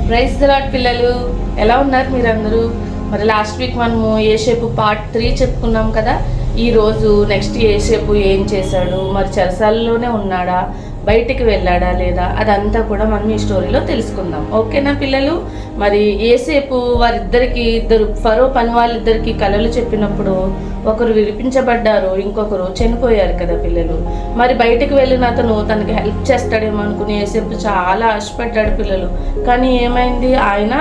Praise the lord పిల్లలు, ఎలా ఉన్నారు మీరందరూ? మరి లాస్ట్ వీక్ మనము యేసేపు పార్ట్ 3 చెప్పుకున్నాం కదా. ఈరోజు నెక్స్ట్ యేసేపు ఏం చేశాడు, మరి చెరసాలలోనే ఉన్నాడా, బయటికి వెళ్ళాడా లేదా, అదంతా కూడా మనం ఈ స్టోరీలో తెలుసుకుందాం. ఓకేనా పిల్లలు? మరి యేసేపు వారిద్దరికి ఫరో పని వాళ్ళిద్దరికి కలలు చెప్పినప్పుడు ఒకరు విడిపించబడ్డారు, ఇంకొకరు చనిపోయారు కదా పిల్లలు. మరి బయటికి వెళ్ళిన అతను తనకి హెల్ప్ చేస్తాడేమో అనుకుని యేసేపు చాలా ఆశపడ్డాడు పిల్లలు. కానీ ఏమైంది, ఆయన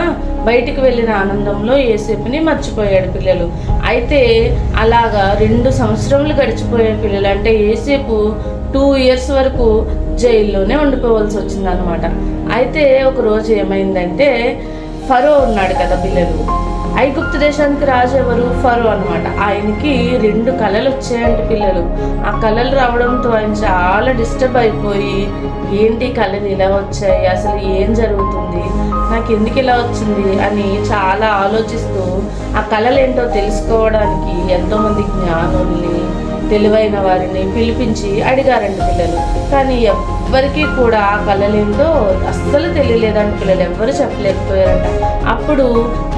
బయటికి వెళ్ళిన ఆనందంలో యేసేపుని మర్చిపోయాడు పిల్లలు. అయితే అలాగా 2 సంవత్సరములు గడిచిపోయాయి పిల్లలు. అంటే యేసేపు 2 years వరకు జైల్లోనే ఉండిపోవాల్సి వచ్చిందనమాట. అయితే ఒకరోజు ఏమైందంటే, ఫరో ఉన్నాడు కదా పిల్లలు, ఐగుప్తు దేశానికి రాజు ఎవరు? ఫరో అనమాట. ఆయనకి 2 కళలు వచ్చాయంట పిల్లలు. ఆ కళలు రావడంతో ఆయన చాలా డిస్టర్బ్ అయిపోయి, ఏంటి కళలు ఇలా వచ్చాయి, అసలు ఏం జరుగుతుంది, నాకు ఎందుకు ఇలా వచ్చింది అని చాలా ఆలోచిస్తూ ఆ కళలు ఏంటో తెలుసుకోవడానికి ఎంతోమంది జ్ఞానుల్ని, తెలివైన వారిని పిలిపించి అడిగారంట పిల్లలు. కానీ ఎవ్వరికీ కూడా ఆ కళలేంటో అస్సలు తెలియలేదంట పిల్లలు, ఎవ్వరు చెప్పలేకపోయారంట. అప్పుడు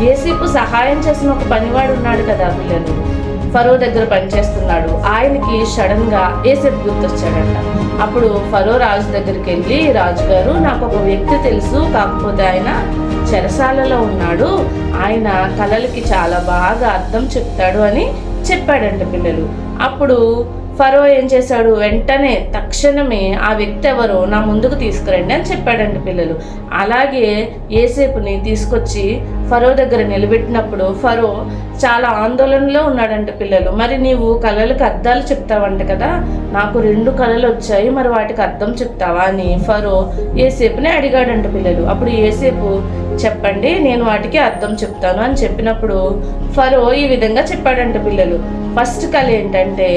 యేసేపు సహాయం చేసిన ఒక పనివాడు ఉన్నాడు కదా పిల్లలు, ఫరో దగ్గర పనిచేస్తున్నాడు. ఆయనకి సడన్గా యేసేపు గుర్తొచ్చాడంట. అప్పుడు ఫరో రాజు దగ్గరికి వెళ్ళి, రాజుగారు, నాకు ఒక వ్యక్తి తెలుసు, కాకపోతే ఆయన చెరసాలలో ఉన్నాడు, ఆయన కళలకి చాలా బాగా అర్థం చెప్తాడు అని చెప్పాడంట పిల్లలు. అప్పుడు ఫరో ఏం చేశాడు, వెంటనే తక్షణమే ఆ వ్యక్తి ఎవరో నా ముందుకు తీసుకురండి అని చెప్పాడంట పిల్లలు. అలాగే యేసేపుని తీసుకొచ్చి ఫరో దగ్గర నిలబెట్టినప్పుడు ఫరో చాలా ఆందోళనలో ఉన్నాడంట పిల్లలు. మరి నీవు కళలకు అర్థాలు చెప్తావంట కదా, నాకు 2 కళలు వచ్చాయి, మరి వాటికి అర్థం చెప్తావా అని ఫరో యేసేపుని అడిగాడంట పిల్లలు. అప్పుడు యేసేపు, చెప్పండి, నేను వాటికి అర్థం చెప్తాను అని చెప్పినప్పుడు ఫరో ఈ విధంగా చెప్పాడంట పిల్లలు. ఫస్ట్ కళ ఏంటంటే,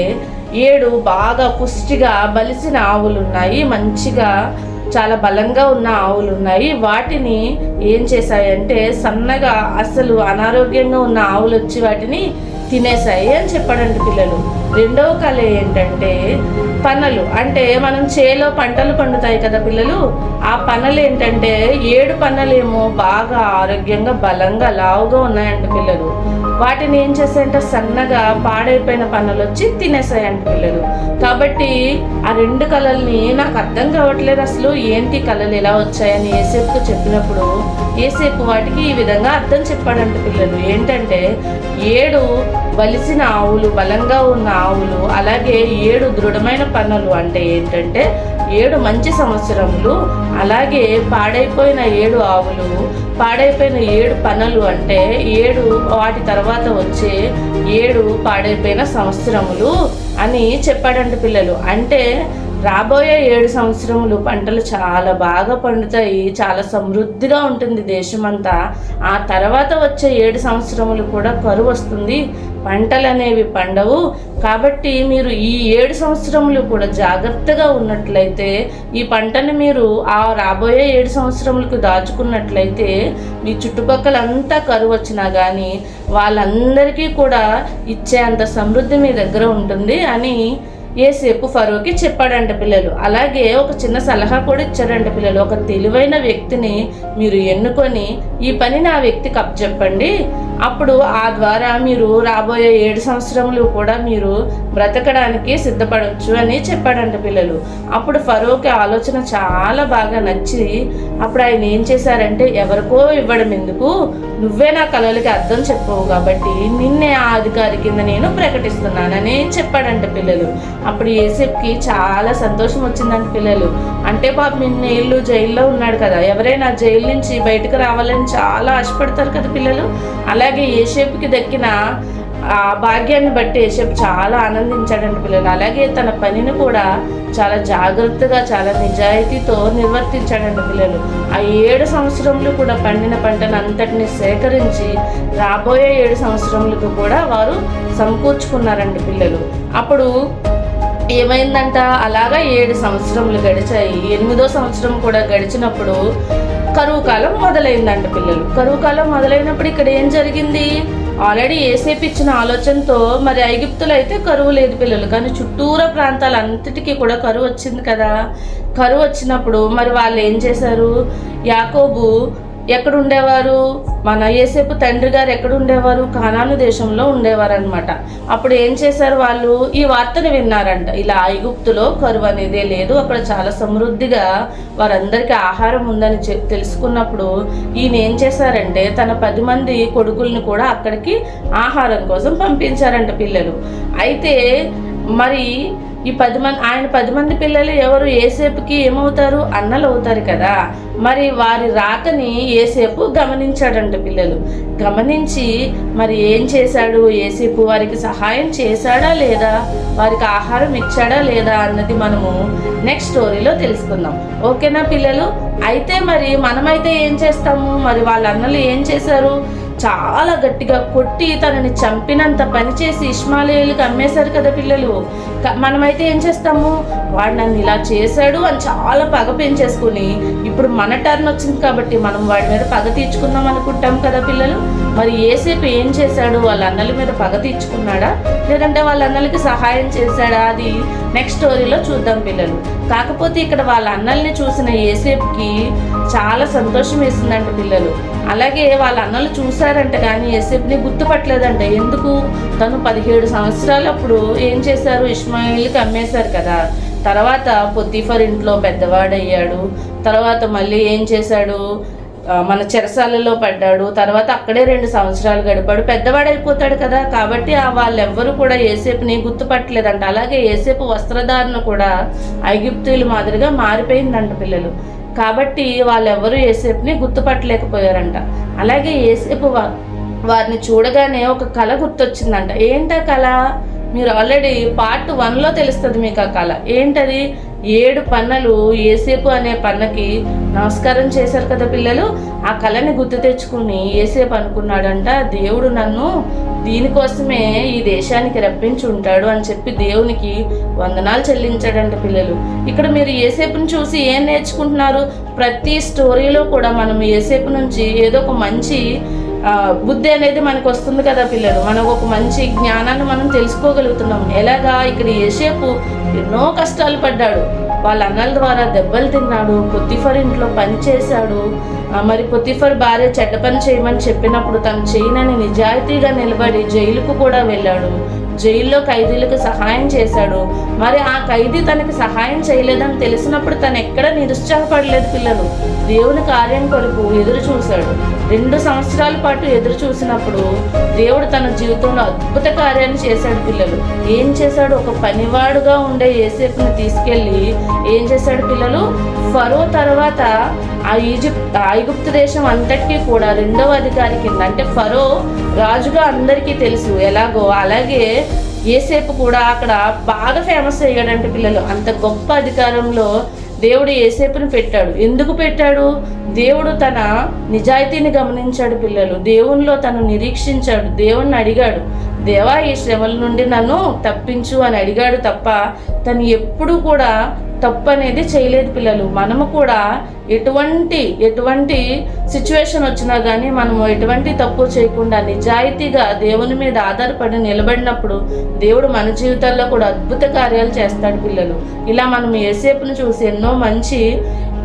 7 బాగా పుష్టిగా బలిసిన ఆవులు ఉన్నాయి, మంచిగా చాలా బలంగా ఉన్న ఆవులు ఉన్నాయి. వాటిని ఏం చేశాయంటే, సన్నగా అసలు అనారోగ్యంగా ఉన్న ఆవులు వచ్చి వాటిని తినేసాయి అని చెప్పాడంట పిల్లలు. రెండవ కళ ఏంటంటే, పనలు, అంటే మనం చేలో పంటలు పండుతాయి కదా పిల్లలు, ఆ పనలు ఏంటంటే 7 పనలేమో బాగా ఆరోగ్యంగా బలంగా లావుగా ఉన్నాయంట పిల్లలు. వాటిని ఏం చేశాయంటే, సన్నగా పాడైపోయిన పనులు వచ్చి తినేసాయంట పిల్లలు. కాబట్టి ఆ 2 కళల్ని నాకు అర్థం కావట్లేదు, అసలు ఏంటి కళలు ఎలా వచ్చాయని యేసేపుకు చెప్పినప్పుడు యేసేపు వాటికి ఈ విధంగా అర్థం చెప్పాడంట పిల్లలు. ఏంటంటే, 7 బలిసిన ఆవులు, బలంగా ఉన్న ఆవులు, అలాగే 7 దృఢమైన పనులు అంటే ఏంటంటే 7 మంచి సంవత్సరములు, అలాగే పాడైపోయిన 7 ఆవులు, పాడైపోయిన 7 పనులు అంటే 7 వాటి తర్వాత వచ్చే 7 పాడైపోయిన సంవత్సరములు అని చెప్పాడంట పిల్లలు. అంటే రాబోయే 7 సంవత్సరములు పంటలు చాలా బాగా పండుతాయి, చాలా సమృద్ధిగా ఉంటుంది దేశమంతా. ఆ తర్వాత వచ్చే 7 సంవత్సరములు కూడా కరువు వస్తుంది, పంటలు అనేవి పండవు. కాబట్టి మీరు ఈ 7 సంవత్సరములు కూడా జాగ్రత్తగా ఉన్నట్లయితే, ఈ పంటను మీరు ఆ రాబోయే 7 సంవత్సరములకు దాచుకున్నట్లయితే, మీ చుట్టుపక్కలంతా కరువు వచ్చినా కానీ వాళ్ళందరికీ కూడా ఇచ్చే అంత సమృద్ధి మీ దగ్గర ఉంటుంది అని యేసేపు ఫరోకి చెప్పాడంట పిల్లలు. అలాగే ఒక చిన్న సలహా కూడా ఇచ్చాడంట పిల్లలు. ఒక తెలివైన వ్యక్తిని మీరు ఎన్నుకొని ఈ పనిని ఆ వ్యక్తికి అప్పచెప్పండి, అప్పుడు ఆ ద్వారా మీరు రాబోయే 7 సంవత్సరములు కూడా మీరు బ్రతకడానికి సిద్ధపడవచ్చు అని చెప్పాడంట పిల్లలు. అప్పుడు ఫరోకి ఆలోచన చాలా బాగా నచ్చి అప్పుడు ఆయన ఏం చేశారంటే, ఎవరికో ఇవ్వడం ఎందుకు, నువ్వే నా కళలకి అర్థం చెప్పవు కాబట్టి నిన్నే ఆ అధికారి కింద నేను ప్రకటిస్తున్నానని చెప్పాడంట పిల్లలు. అప్పుడు యేసేపుకి చాలా సంతోషం వచ్చిందంట పిల్లలు. అంటే పాపం ఇన్నేళ్ళు జైల్లో ఉన్నాడు కదా, ఎవరైనా జైలు నుంచి బయటకు రావాలని చాలా ఆశపడతారు కదా పిల్లలు. అలాగే యేసేపుకి దక్కిన ఆ భాగ్యాన్ని బట్టి యేసేపు చాలా ఆనందించాడంట పిల్లలు. అలాగే తన పనిని కూడా చాలా జాగ్రత్తగా, చాలా నిజాయితీతో నిర్వర్తించాడంట పిల్లలు. ఆ 7 సంవత్సరములు కూడా పండిన పంటను అంతటిని సేకరించి రాబోయే 7 సంవత్సరములకు కూడా వారు సమకూర్చుకున్నారంట పిల్లలు. అప్పుడు ఏమైందంట, అలాగా 7 సంవత్సరములు గడిచాయి. 8వ సంవత్సరం కూడా గడిచినప్పుడు కరువు కాలం మొదలైందంట పిల్లలు. కరువు కాలం మొదలైనప్పుడు ఇక్కడ ఏం జరిగింది, ఆల్రెడీ యేసేపు ఇచ్చిన ఆలోచనతో మరి ఐగుప్తులో అయితే కరువు లేదు పిల్లలు, కానీ చుట్టూరా ప్రాంతాలంతటికీ కూడా కరువు వచ్చింది కదా. కరువు వచ్చినప్పుడు మరి వాళ్ళు ఏం చేశారు, యాకోబు ఎక్కడ ఉండేవారు? మన యేసేపు తండ్రి గారు ఎక్కడ ఉండేవారు? కానాను దేశంలో ఉండేవారు అనమాట. అప్పుడు ఏం చేశారు వాళ్ళు? ఈ వార్తను విన్నారంట, ఇలా ఐగుప్తులో కరువు అనేదే లేదు, అక్కడ చాలా సమృద్ధిగా వారందరికీ ఆహారం ఉందని తెలుసుకున్నప్పుడు ఈయన ఏం చేశారంటే తన 10 మంది కొడుకుల్ని కూడా అక్కడికి ఆహారం కోసం పంపించారంట పిల్లలు. అయితే మరి ఈ 10 మంది, ఆయన 10 మంది పిల్లలు ఎవరు? యేసేపుకి ఏమవుతారు? అన్నలు అవుతారు కదా. మరి వారి రాకని యేసేపు గమనించాడంట పిల్లలు. గమనించి మరి ఏం చేశాడు యేసేపు? వారికి సహాయం చేశాడా లేదా, వారికి ఆహారం ఇచ్చాడా లేదా అన్నది మనము నెక్స్ట్ స్టోరీలో తెలుసుకుందాం. ఓకేనా పిల్లలు? అయితే మరి మనమైతే ఏం చేస్తాము? మరి వాళ్ళ అన్నలు ఏం చేశారు? చాలా గట్టిగా కొట్టి తనని చంపినంత పని చేసి ఇష్మాయేలుకి అమ్మేశారు కదా పిల్లలు. మనమైతే ఏం చేస్తాము? వాడు నన్ను ఇలా చేశాడు అని చాలా పగ పెంచేసుకుని ఇప్పుడు మన టర్న్ వచ్చింది కాబట్టి మనం వాడి మీద పగ తీర్చుకుందాం అనుకుంటాం కదా పిల్లలు. మరి యేసేపు ఏం చేశాడు? వాళ్ళ అన్నల మీద పగ తీర్చుకున్నాడా, లేదంటే వాళ్ళ అన్నలకి సహాయం చేశాడా? అది నెక్స్ట్ స్టోరీలో చూద్దాం పిల్లలు. కాకపోతే ఇక్కడ వాళ్ళ అన్నల్ని చూసిన యేసేపుకి చాలా సంతోషం వేసిందంట పిల్లలు. అలాగే వాళ్ళ అన్నలు చూశారంట కానీ యేసేపుని గుర్తుపట్టలేదంట. ఎందుకు? తను 17 సంవత్సరాలప్పుడు ఏం చేశారు? ఇష్మాయేలుకి అమ్మేశారు కదా. తర్వాత పొతీఫర్ ఇంట్లో పెద్దవాడయ్యాడు. తర్వాత మళ్ళీ ఏం చేశాడు? మన చెరసాలలో పడ్డాడు. తర్వాత అక్కడే 2 సంవత్సరాలు గడిపాడు, పెద్దవాడైపోతాడు కదా. కాబట్టి వాళ్ళెవ్వరూ కూడా యేసేపుని గుర్తుపట్టలేదంట. అలాగే యేసేపు వస్త్రధారణ కూడా ఐగుప్తీయుల మాదిరిగా మారిపోయిందంట పిల్లలు. కాబట్టి వాళ్ళెవ్వరూ యేసేపుని గుర్తుపట్టలేకపోయారంట. అలాగే యేసేపు వారిని చూడగానే ఒక కళ గుర్తొచ్చిందంట. ఏంటా కళ? మీరు ఆల్రెడీ పార్ట్ 1లో తెలుస్తుంది మీకు ఆ కళ. ఏంటది? 7 పన్నలు యేసేపు అనే పన్నకి నమస్కారం చేశారు కదా పిల్లలు. ఆ కళని గుర్తు తెచ్చుకుని యేసేపు అనుకున్నాడంట, దేవుడు నన్ను దీనికోసమే ఈ దేశానికి రప్పించి ఉంటాడు అని చెప్పి దేవునికి వందనాలు చెల్లించాడంట పిల్లలు. ఇక్కడ మీరు యేసేపుని చూసి ఏం నేర్చుకుంటున్నారు? ప్రతి స్టోరీలో కూడా మనం యేసేపు నుంచి ఏదో ఒక మంచి బుద్ధి అనేది మనకు వస్తుంది కదా పిల్లలు. మనకు ఒక మంచి జ్ఞానాన్ని మనం తెలుసుకోగలుగుతున్నాం. ఎలాగా? ఇక్కడ యేసేపు ఎన్నో కష్టాలు పడ్డాడు, వాళ్ళ అన్నల ద్వారా దెబ్బలు తిన్నాడు, పొతీఫర్ ఇంట్లో పని చేశాడు. మరి పొతీఫర్ భార్య చెడ్డ పని చేయమని చెప్పినప్పుడు తను చేయనని నిజాయితీగా నిలబడి జైలుకు కూడా వెళ్ళాడు. జైల్లో ఖైదీలకు సహాయం చేశాడు. మరి ఆ ఖైదీ తనకి సహాయం చేయలేదని తెలిసినప్పుడు తను ఎక్కడ నిరుత్సాహపడలేదు పిల్లలు. దేవుని కార్యం కొరకు ఎదురు చూశాడు. 2 సంవత్సరాల పాటు ఎదురు చూసినప్పుడు దేవుడు తన జీవితంలో అద్భుత కార్యాన్ని చేశాడు పిల్లలు. ఏం చేశాడు? ఒక పనివాడుగా ఉండే యేసేపుని తీసుకెళ్ళి ఏం చేశాడు పిల్లలు? ఫరో తర్వాత ఐగుప్తు దేశం అంతటికీ కూడా 2వ అధికారి కింద, అంటే ఫరో రాజుగా అందరికీ తెలుసు ఎలాగో, అలాగే యేసేపు కూడా అక్కడ బాగా ఫేమస్ అయ్యాడంటే పిల్లలు. అంత గొప్ప అధికారంలో దేవుడు యేసేపుని పెట్టాడు. ఎందుకు పెట్టాడు? దేవుడు తన నిజాయితీని గమనించాడు పిల్లలు. దేవునిలో తను నిరీక్షించాడు. దేవుణ్ణి అడిగాడు, దేవా ఈ శ్రమల నుండి నన్ను తప్పించు అని అడిగాడు తప్ప తను ఎప్పుడూ కూడా తప్పు అనేది చేయలేదు పిల్లలు. మనము కూడా ఎటువంటి సిచ్యువేషన్ వచ్చినా కానీ మనము ఎటువంటి తప్పు చేయకుండా నిజాయితీగా దేవుని మీద ఆధారపడి నిలబడినప్పుడు దేవుడు మన జీవితాల్లో కూడా అద్భుత కార్యాలు చేస్తాడు పిల్లలు. ఇలా మనం యేసేపును చూసి ఎన్నో మంచి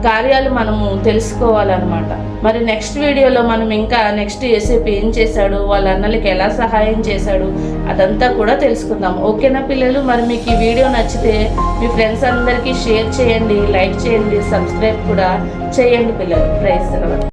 కార్యాలు మనము తెలుసుకోవాలన్నమాట. మరి నెక్స్ట్ వీడియోలో మనం ఇంకా నెక్స్ట్ యేసేపు ఏం చేశాడు, వాళ్ళ అన్నలకి ఎలా సహాయం చేశాడు అదంతా కూడా తెలుసుకుందాం. ఓకేనా పిల్లలు? మరి మీకు ఈ వీడియో నచ్చితే మీ ఫ్రెండ్స్ అందరికీ షేర్ చేయండి, లైక్ చేయండి, సబ్స్క్రైబ్ కూడా చేయండి పిల్లలు. Praise the lord.